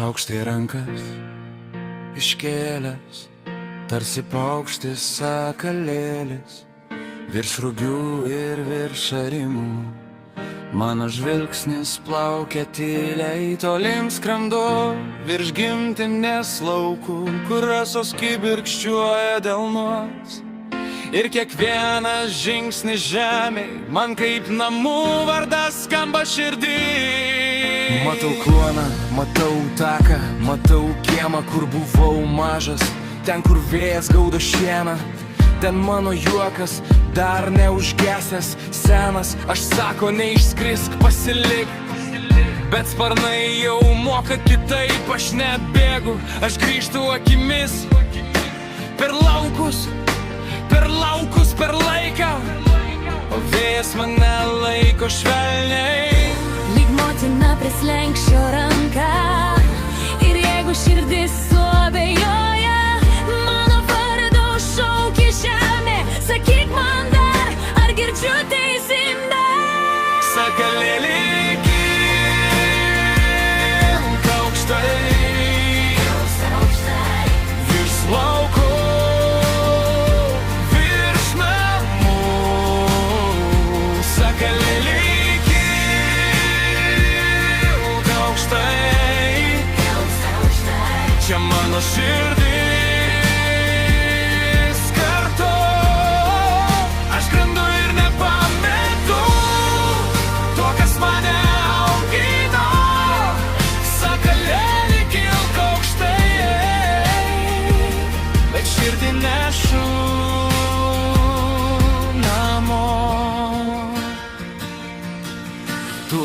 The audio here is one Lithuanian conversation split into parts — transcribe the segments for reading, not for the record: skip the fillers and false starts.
aukštai rankas iškėlęs, tarsi paukštis sakalėlis, virš rugių ir virš arimų. Mano žvilgsnis plaukia tyliai, tolyn skrendu virš gimtinės laukų, kur rasos kibirkščiuoja delnuos. Ir kiekvienas žingsnis žemėj man kaip namų vardas skamba širdį. Matau kloną, matau taką, matau kiemą, kur buvau mažas, ten kur vėjas gaudo šieną. Ten mano juokas dar neužgesęs, senas, aš sako neišskrisk, pasilik. Bet sparnai jau moka kitaip, aš nebėgu, aš grįžtu akimis per laukus, per laiką, o vėjas mane laiko švelniai. Lyg motina prie slenksčio ranka, ir jeigu širdis suabejoja, mano vardo šaukia žemė, sakyk man dar, ar girdžiu teisybę. Sakalėli kilk aukštai, virš laukų, čia mano širdis kartu, aš skrendu ir nepametu to, kas mane augino. Sakalėli kilk aukštai, bet širdį nešu namo. Tu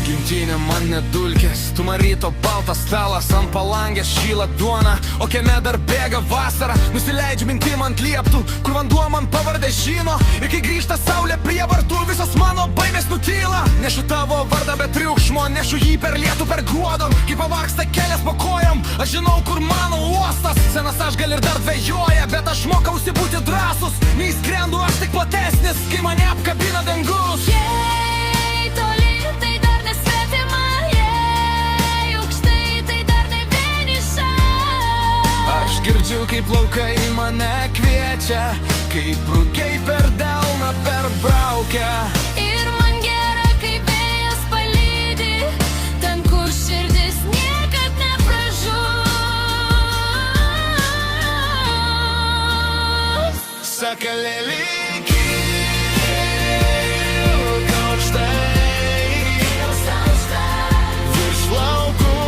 gimtinė man nedulkės, tu man ryto baltas stalas, ant palangės šyla duona, o kieme dar bėga vasara. Nusileidžiu mintim ant lieptų, kur vanduo man pavardę žino, ir kai grįžta saulė prie vartų, visos mano baimės nutyla. Nešu tavo vardą be triukšmo, nešu jį per lietų, per gruodom, kai pavargsta kelias po kojom, aš žinau, kur mano uostas. Senas aš gal ir dar dvejoja, bet aš mokausi būti drąsus, neįskrendu aš tik platesnis, kai mane apkabina dangus. Jei toli, tai dar nesvetima, jei aukštai, tai dar ne vieniša. Aš girdžiu, kaip laukai mane kviečia, kaip rugiai per delną perbraukia. Ir man gera, kai vėjas palydi, ten, kur širdis niekad nepražus. Sakalėli kilk aukštai, virš laukų,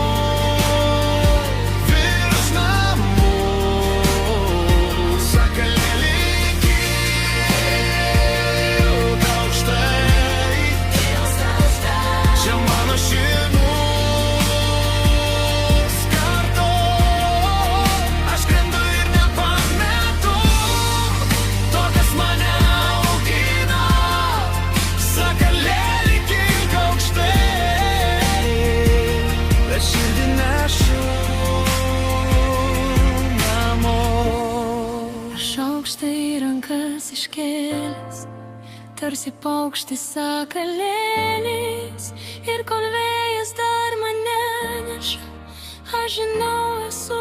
virš namų. Sakalėli kilk aukštai, čia mano širdis kartu, aš skrendu ir nepametu to, kas mane augino. Sakalėli kilk aukštai, bet širdį nešu namo. Aš aukštai rankas iškėlęs, tarsi paukštis sakalėlis, ir kol vėjas dar mane neša, aš žinau, esu